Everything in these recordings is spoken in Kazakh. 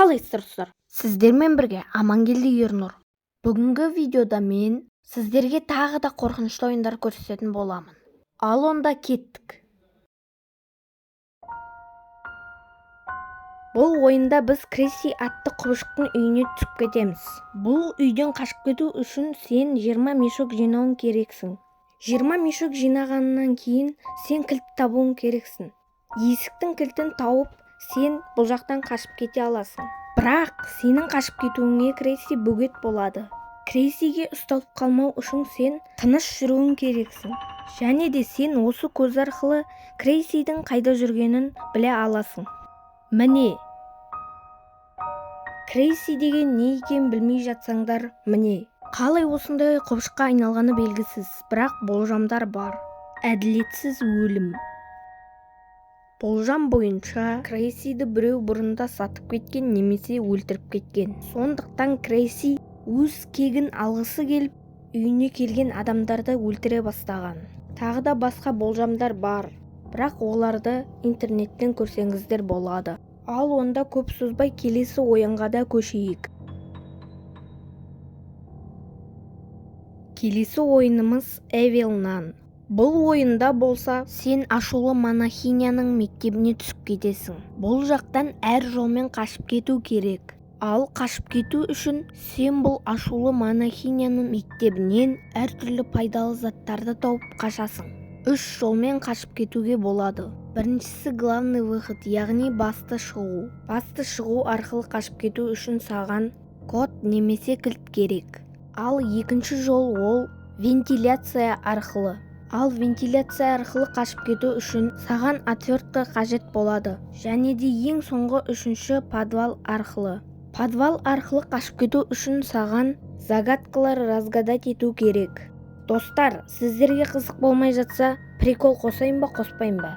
қалайсыздар достар? Сіздермен бірге Амангелді Ернұр. Бүгінгі видеода мен сіздерге тағы да қорқынышты ойындар көрсететін боламын. Ал онда кеттік. Бұл ойында біз Крейси атты құбыжықтың үйіне түсіп кетеміз. Бұл үйден қашып кету үшін сен 20 мешок жинауың керексің. 20 мешок жинағаннан кейін сен кілт табуың керексің. Есіктің кілтін тауып, сен бұл жақтан қашып кете аласың. Бірақ сенің қашып кетуіңе Крейси бөгет болады. Крейсиге ұсталып қалмау үшін сен тыныш жүруің керексің. Және де сен осы көз арқылы Крейсидің қайда жүргенін біле аласың. Міне. Крейси деген не екенін білмей жатсаңдар, міне. Қалай осындай құбыжыққа айналғаны белгісіз, бірақ болжамдар бар. Әділетсіз өлім. Болжам бойынша Крейсиді біреу бұрында сатып кеткен немесе өлтіріп кеткен. Сондықтан Крейси өз кегін алғысы келіп, үйіне келген адамдарды өлтіре бастаған. Тағы да басқа болжамдар бар, бірақ оларды интернеттен көрсеңіздер болады. Ал онда көп созбай келесі ойынға да көшейік. Келесі ойынымыз Evil Nun. Бұл ойында болса, сен ашулы монахиняның мектебіне түсіп кетесің. Бұл жақтан әр жолмен қашып кету керек. Ал қашып кету үшін сен бұл ашулы монахиняның мектебінен әртүрлі пайдалы заттарды тауып қашасың. 3 жолмен қашып кетуге болады. Біріншісі главный выход, яғни басты шығу. Басты шығу арқылы қашып кету үшін саған код немесе кілт керек. Ал екінші жол ол вентиляция арқылы. Ал вентиляция арқылы қашып кету үшін саған отвертка қажет болады. Және де ең соңғы үшінші подвал арқылы. Подвал арқылы қашып кету үшін саған загадкалар разгадать ету керек. Достар, сіздерге қызық болмай жатса, прикол қосайын ба, қоспайын ба?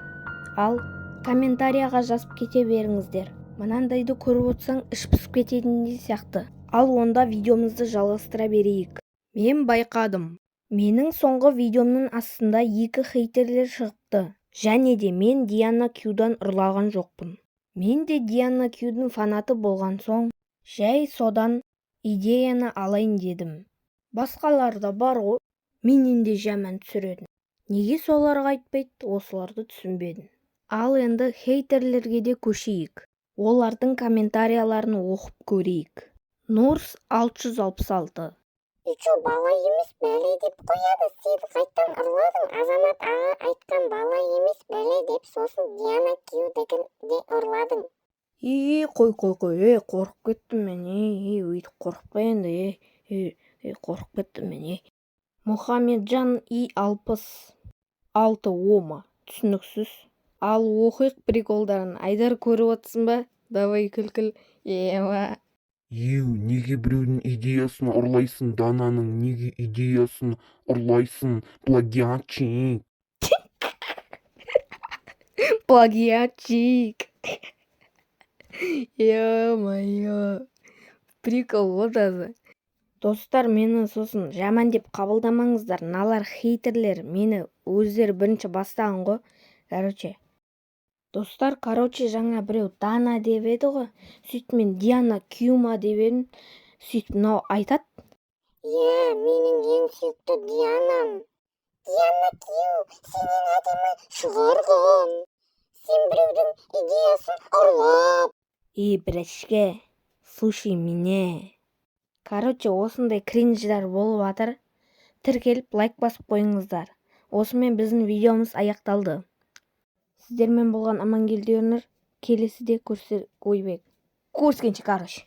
Ал комментарияға жазып кете беріңіздер. Мынандайды көріп отырсаң, іш пысып кететіндей сияқты. Ал онда видеомызды жалғастыра берейік. Мен байқадым. Менің соңғы видеомның астында 2 хейтерлер шығыпты. Және де мен Диана Кюдан ұрлаған жоқпын. Мен де Диана Кюдің фанаты болған соң, жай содан идеяны алайын дедім. Басқаларда бар ғой, менен де жаман түсіретін. Неге соларға айтпайды, осыларды түсінбедім. Ал енді хейтерлерге де көшейік. Олардың комментарияларын оқып көрейік. Нурс 666. Үйчу бала емес бәле деп қояды, сен қайттан ұрладың, Азамат аға айтқан бала емес бәле деп, сосын Диана Кюдігін де ұрладың. Қой, қорқып кеттім мен, өйтіп қорқып енді, қорқып кеттім мен, Мұхамеджан И66 ома, түсініксіз. Ал оқиық приколдарын, Айдар көріп отырсың ба? Давай күлкіл, ева. Неге біреудің идеясын ұрлайсың, Дананың неге идеясын ұрлайсың, плагиатчик. Плагиатчик. Ё-моё. Прикол отазы. Достар, мені сосын жаман деп қабылдамаңыздар. Налар хейтерлер мені өздері бірінші бастаған ғой. Достар, жаңа біреу Дана деп еді ғой. Сөйтіп мен Диана Кюма деп едім. Сөйтіп мынау айтады. Менің ең сүйікті Дианам. Диана Кю, сенен әдемі шығарғым. Сен біреудің идеясын ұрлап. Бірәшке, слушай меня. Осындай кринждар болып жатыр. Тіркеліп лайк басып қойыңыздар. Осымен біздің видеомыз аяқталды. Сіздермен болған Амангелді Ернұр, келесіде көріскенше.